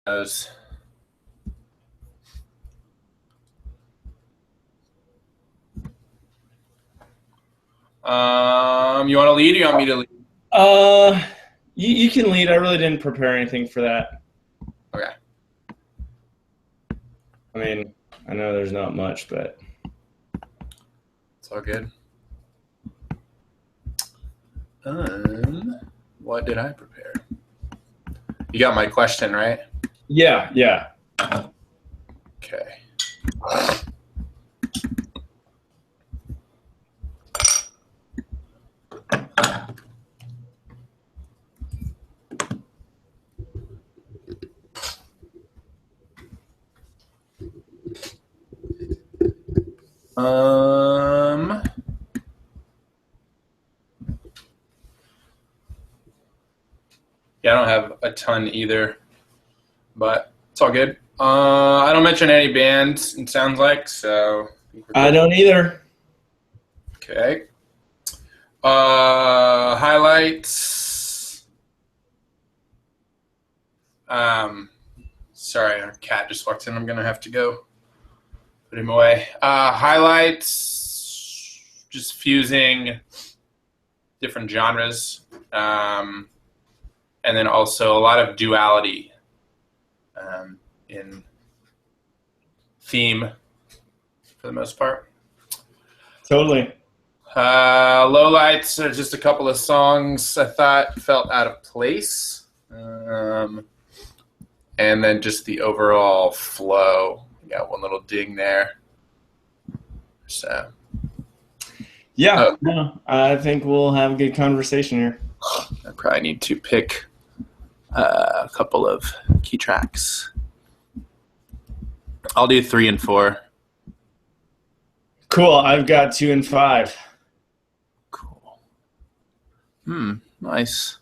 Those. You want to lead or you want me to lead? You can lead. I really didn't prepare anything for that. Okay. I mean, I know there's not much, but It's all good. What did I prepare? You got my question, right? yeah. Okay. Yeah, I don't have a ton either, but it's all good. I don't mention any bands, it sounds like, so I don't either. Okay. Highlights. Sorry, our cat just walked in. I'm gonna have to go put him away. Highlights. Just fusing different genres, and then also a lot of duality in theme for the most part. Totally. Lowlights are just a couple of songs I thought felt out of place. And then just the overall flow. Got one little ding there. So. Yeah, no, I think we'll have a good conversation here. I probably need to pick a couple of key tracks. I'll do 3 and 4. Cool. I've got 2 and 5. Cool. Nice.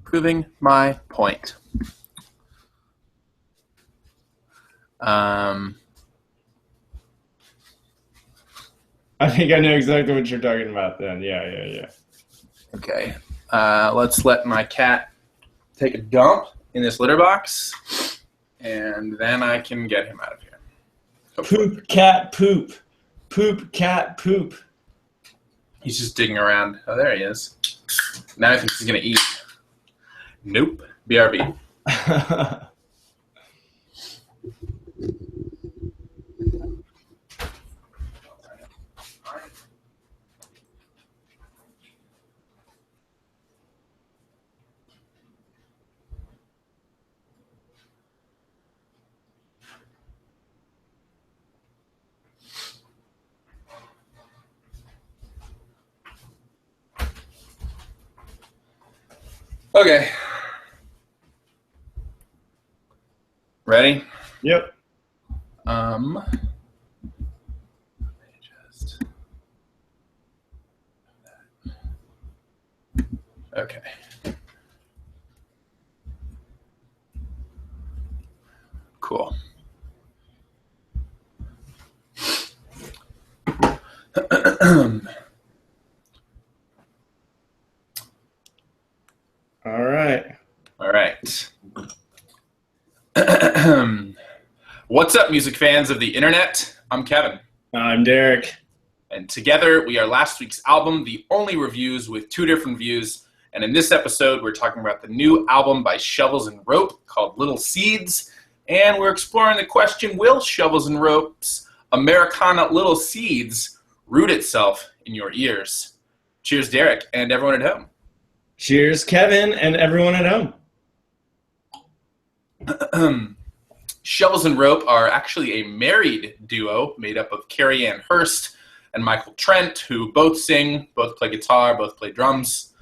Proving my point. I think I know exactly what you're talking about then. Yeah. Okay. Let's let my cat take a dump in this litter box, and then I can get him out of here. Poop, cat, poop. Poop, cat, poop. He's just digging around. Oh, there he is. Now I think he's going to eat. Nope. BRB. Okay. Ready? Yep. Okay. Cool. All right. What's up, music fans of the internet? I'm Kevin. I'm Derek. And together we are last week's album, The Only Reviews, with 2 different views. And in this episode, we're talking about the new album by Shovels and Rope called Little Seeds. And we're exploring the question, will Shovels and Rope's Americana Little Seeds root itself in your ears? Cheers, Derek, and everyone at home. Cheers, Kevin, and everyone at home. Shovels and Rope are actually a married duo made up of Carrie Ann Hurst and Michael Trent, who both sing, both play guitar, both play drums.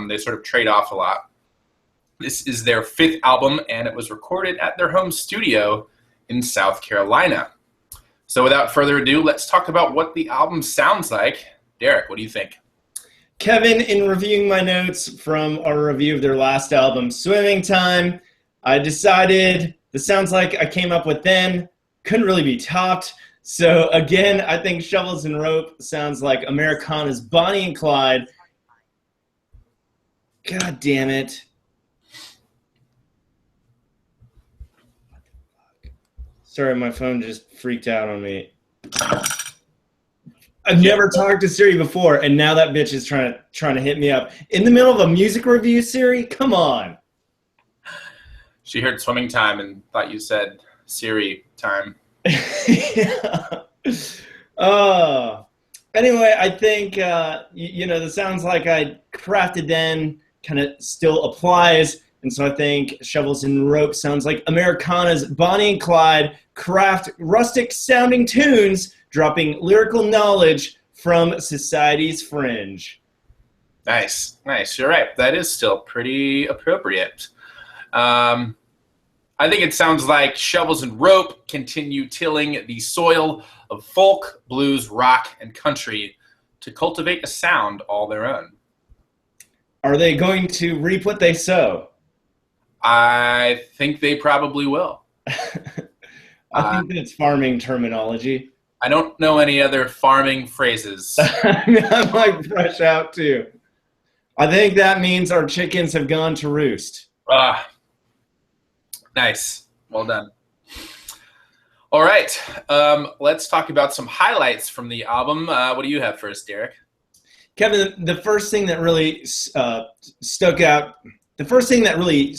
They sort of trade off a lot. This is their 5th album, and it was recorded at their home studio in South Carolina. So without further ado, let's talk about what the album sounds like. Derek, what do you think? Kevin, in reviewing my notes from our review of their last album, Swimming Time, I decided the sounds like I came up with then couldn't really be topped. So again, I think Shovels and Rope sounds like Americana's Bonnie and Clyde. God damn it. Sorry, my phone just freaked out on me. I've never talked to Siri before, and now that bitch is trying to hit me up in the middle of a music review. Siri, come on. She heard swimming time and thought you said Siri time. Yeah. Anyway, I think the Sounds Like I Crafted Then kind of still applies, and so I think Shovels and Rope sounds like Americana's Bonnie and Clyde craft rustic sounding tunes, dropping lyrical knowledge from society's fringe. Nice. You're right. That is still pretty appropriate. I think it sounds like Shovels and Rope continue tilling the soil of folk, blues, rock, and country to cultivate a sound all their own. Are they going to reap what they sow? I think they probably will. I think that's farming terminology. I don't know any other farming phrases. I'm like fresh out too. I think that means our chickens have gone to roost. Nice. Well done. All right. Let's talk about some highlights from the album. What do you have first, Derek? Kevin, the first thing that really stuck out, the first thing that really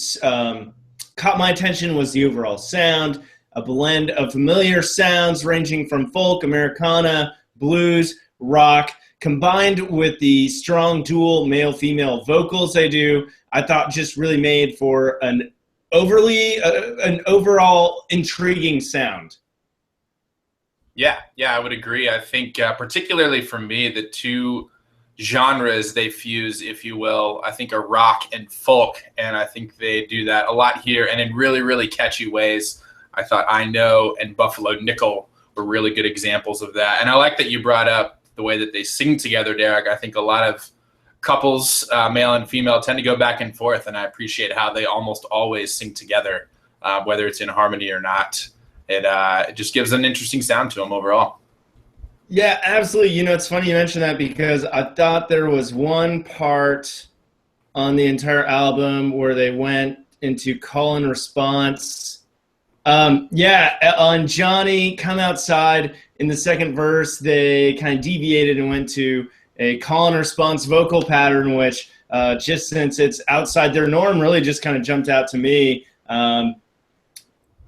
caught my attention was the overall sound, a blend of familiar sounds ranging from folk, Americana, blues, rock, combined with the strong dual male-female vocals they do. I thought just really made for an overall intriguing sound. Yeah, I would agree. I think particularly for me, the two genres they fuse, if you will, I think are rock and folk, and I think they do that a lot here and in really, really catchy ways. I thought I Know and Buffalo Nickel were really good examples of that. And I like that you brought up the way that they sing together, Derek. I think a lot of couples, male and female, tend to go back and forth, and I appreciate how they almost always sing together, whether it's in harmony or not. It just gives an interesting sound to them overall. Yeah, absolutely. It's funny you mentioned that because I thought there was one part on the entire album where they went into call and response. On Johnny Come Outside, in the second verse, they kind of deviated and went to a call and response vocal pattern, which just since it's outside their norm, really just kind of jumped out to me.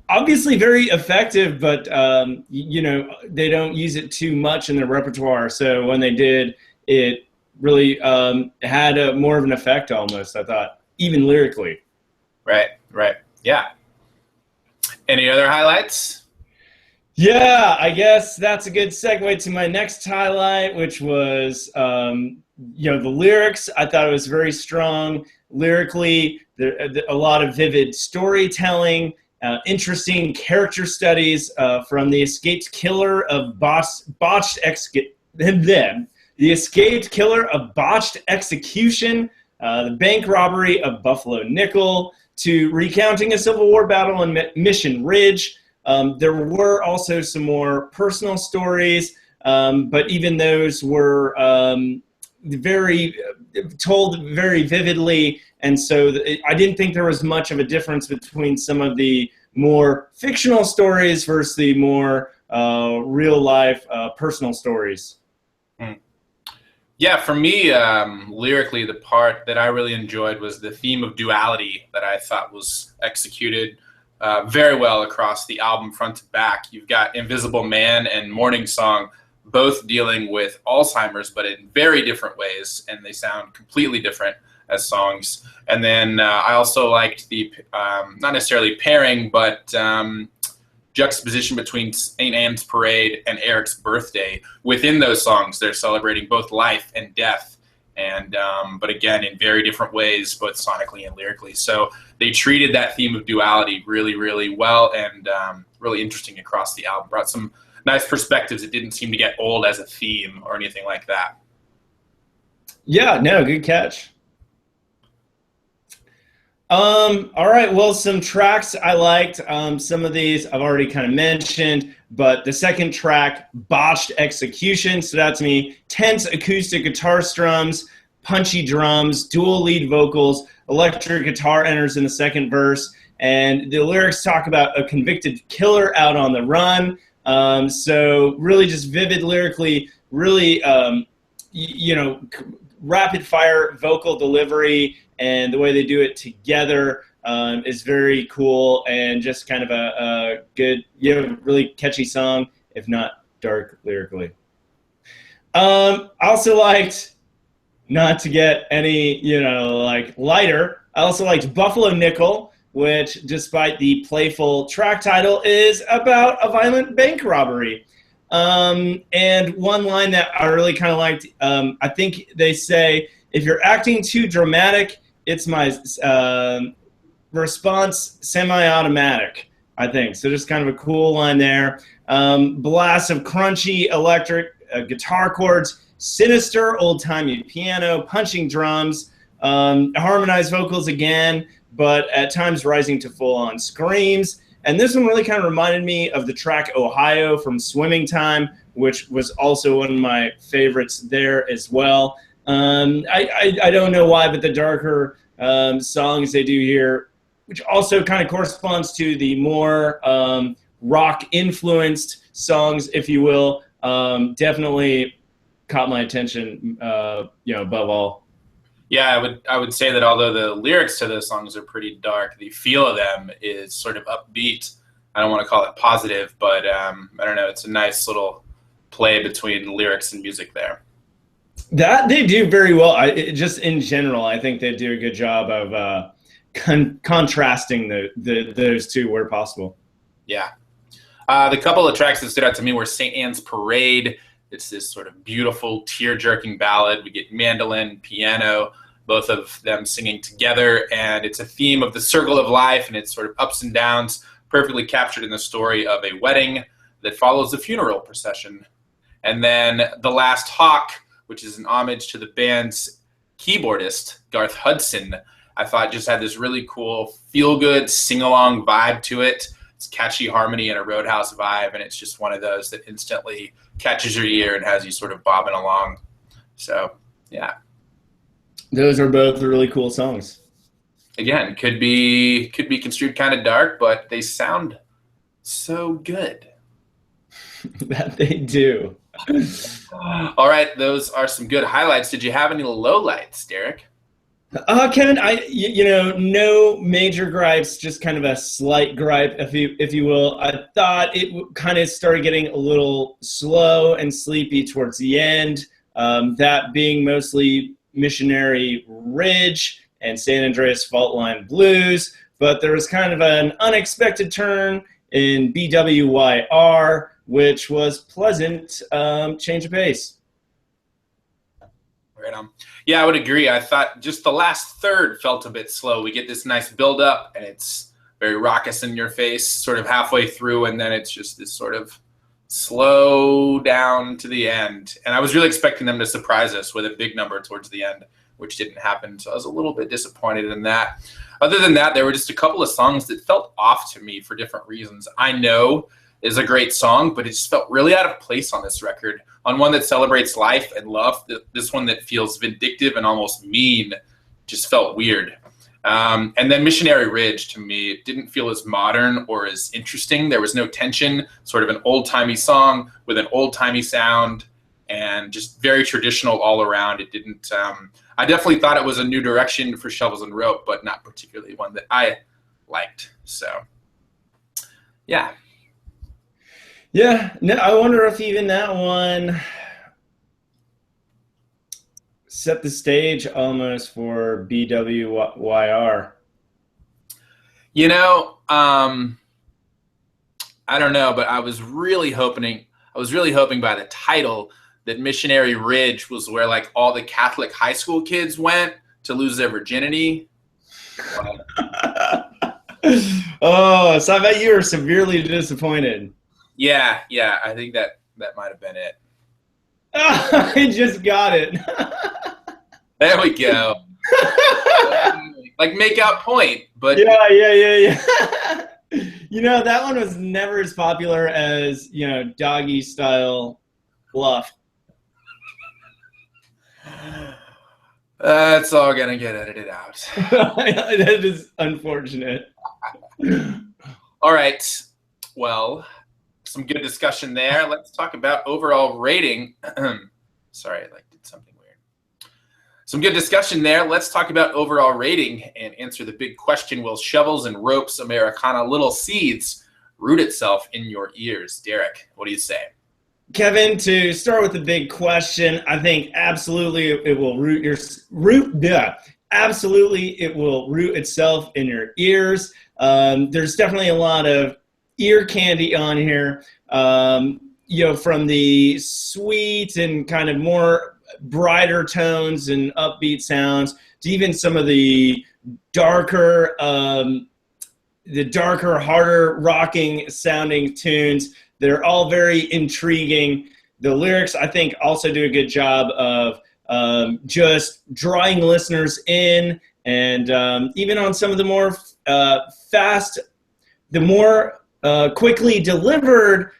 Obviously very effective, but they don't use it too much in their repertoire. So when they did, it really had more of an effect almost, I thought, even lyrically. Right. Yeah. Any other highlights? Yeah, I guess that's a good segue to my next highlight, which was, the lyrics. I thought it was very strong lyrically. A lot of vivid storytelling, interesting character studies from the escaped killer of botched execution, the bank robbery of Buffalo Nickel, to recounting a Civil War battle in Mission Ridge. There were also some more personal stories, but even those were told very vividly, and so I didn't think there was much of a difference between some of the more fictional stories versus the more real-life personal stories. Yeah, for me, lyrically, the part that I really enjoyed was the theme of duality that I thought was executed very well across the album front to back. You've got Invisible Man and Morning Song both dealing with Alzheimer's, but in very different ways, and they sound completely different as songs. And then I also liked the, not necessarily pairing, but juxtaposition between St. Anne's Parade and Eric's Birthday. Within those songs, they're celebrating both life and death, and but again, in very different ways, both sonically and lyrically. So they treated that theme of duality really, really well, and really interesting across the album. Brought some nice perspectives. It didn't seem to get old as a theme or anything like that. Yeah, no, good catch. All right, well, some tracks I liked. Some of these I've already kind of mentioned, but the second track, Botched Execution, stood out to me. Tense acoustic guitar strums, punchy drums, dual lead vocals, electric guitar enters in the second verse, And the lyrics talk about a convicted killer out on the run. So really just vivid lyrically, really, rapid fire vocal delivery, and the way they do it together is very cool, and just kind of a good, really catchy song, if not dark lyrically. Also liked, not to get any, lighter, I also liked Buffalo Nickel, which, despite the playful track title, is about a violent bank robbery. And one line that I really kind of liked, I think they say, if you're acting too dramatic, it's my response semi-automatic, I think. So just kind of a cool line there. Blast of crunchy electric guitar chords, sinister old-timey piano, punching drums, harmonized vocals again, but at times rising to full-on screams. And this one really kind of reminded me of the track Ohio from Swimming Time, which was also one of my favorites there as well. I don't know why, but the darker songs they do here, which also kind of corresponds to the more rock-influenced songs, if you will, definitely caught my attention, above all. Yeah, I would say that although the lyrics to those songs are pretty dark, the feel of them is sort of upbeat. I don't want to call it positive, but I don't know. It's a nice little play between lyrics and music there. That they do very well. Just in general, I think they do a good job of contrasting those two where possible. Yeah. The couple of tracks that stood out to me were St. Anne's Parade. It's this sort of beautiful, tear-jerking ballad. We get mandolin, piano, both of them singing together, and it's a theme of the circle of life and its sort of ups and downs, perfectly captured in the story of a wedding that follows a funeral procession. And then The Last Hawk, which is an homage to the band's keyboardist, Garth Hudson, I thought just had this really cool, feel-good, sing-along vibe to it. It's catchy harmony and a Roadhouse vibe, and it's just one of those that instantly catches your ear and has you sort of bobbing along. So, yeah. Those are both really cool songs. Again, could be construed kind of dark, but they sound so good. That they do. All right, those are some good highlights. Did you have any lowlights, Derek? Kevin, no major gripes, just kind of a slight gripe, if you will. I thought it kind of started getting a little slow and sleepy towards the end, that being mostly Missionary Ridge and San Andreas Fault Line Blues, but there was kind of an unexpected turn in BWYR, which was pleasant change of pace. Right on. Yeah, I would agree. I thought just the last third felt a bit slow. We get this nice build up, and it's very raucous in your face sort of halfway through, and then it's just this sort of slow down to the end. And I was really expecting them to surprise us with a big number towards the end, which didn't happen. So I was a little bit disappointed in that. Other than that, there were just a couple of songs that felt off to me for different reasons. I Know is a great song, but it just felt really out of place on this record. On one that celebrates life and love, this one that feels vindictive and almost mean just felt weird. And then Missionary Ridge, to me, it didn't feel as modern or as interesting. There was no tension, sort of an old-timey song with an old-timey sound, and just very traditional all around. It didn't. I definitely thought it was a new direction for Shovels and Rope, but not particularly one that I liked. So, yeah. Yeah, no, I wonder if even that one set the stage almost for BWYR. I don't know, but I was really hoping by the title that Missionary Ridge was where like all the Catholic high school kids went to lose their virginity. Oh, so I bet you were severely disappointed. Yeah, I think that might have been it. I just got it. There we go. Like make out point, but yeah. That one was never as popular as, Doggy Style Bluff. That's all gonna get edited out. That is unfortunate. All right. Well, some good discussion there. Let's talk about overall rating. Sorry, I did something weird. Some good discussion there. Let's talk about overall rating and answer the big question: will Shovels and Ropes Americana Little Seeds root itself in your ears? Derek, what do you say? Kevin, to start with the big question, I think absolutely it will absolutely it will root itself in your ears. There's definitely a lot of ear candy on here. From the sweet and kind of more brighter tones and upbeat sounds to even some of the darker, harder rocking sounding tunes. They're all very intriguing. The lyrics, I think, also do a good job of just drawing listeners in, and even on some of the more quickly delivered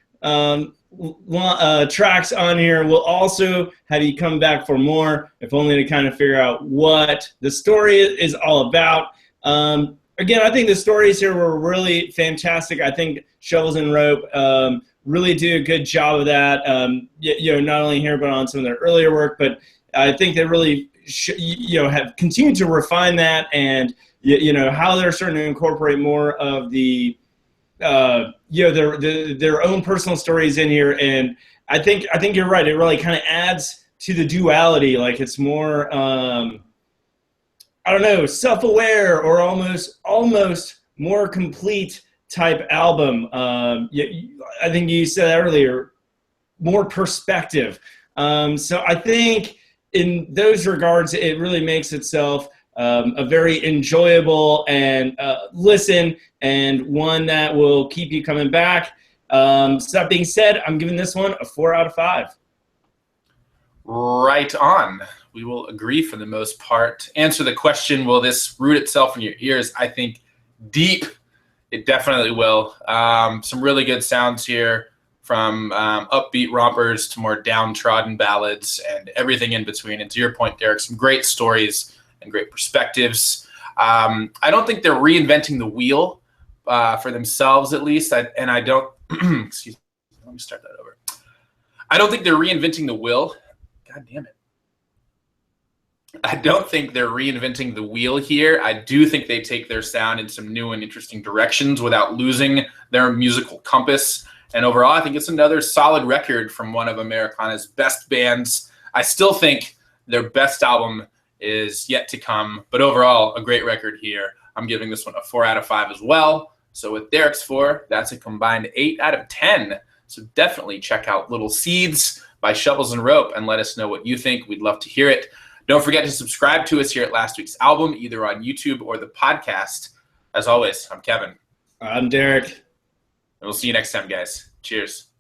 tracks on here will also have you come back for more, if only to kind of figure out what the story is all about. Again, I think the stories here were really fantastic. I think Shovels and Rope really do a good job of that, not only here but on some of their earlier work, but I think they really have continued to refine that, and how they're starting to incorporate more of the their own personal stories in here. And I think you're right. It really kind of adds to the duality. Like it's more self-aware or almost more complete type album. I think you said earlier, more perspective. So I think in those regards, it really makes itself a very enjoyable and listen, and one that will keep you coming back. So that being said, I'm giving this one a 4 out of 5. Right on. We will agree for the most part. Answer the question, will this root itself in your ears? I think deep, it definitely will. Some really good sounds here, from upbeat rompers to more downtrodden ballads and everything in between. And to your point, Derek, some great stories and great perspectives. I don't think they're reinventing the wheel for themselves, at least. I don't, excuse me, let me start that over. I don't think they're reinventing the wheel. God damn it. I don't think they're reinventing the wheel here. I do think they take their sound in some new and interesting directions without losing their musical compass. And overall, I think it's another solid record from one of Americana's best bands. I still think their best album is yet to come, but overall, a great record here. I'm giving this one a 4 out of 5 as well. So with Derek's 4, that's a combined 8 out of 10. So definitely check out Little Seeds by Shovels and Rope and let us know what you think. We'd love to hear it. Don't forget to subscribe to us here at Last Week's Album, either on YouTube or the podcast. As always, I'm Kevin. I'm Derek. And we'll see you next time, guys. Cheers.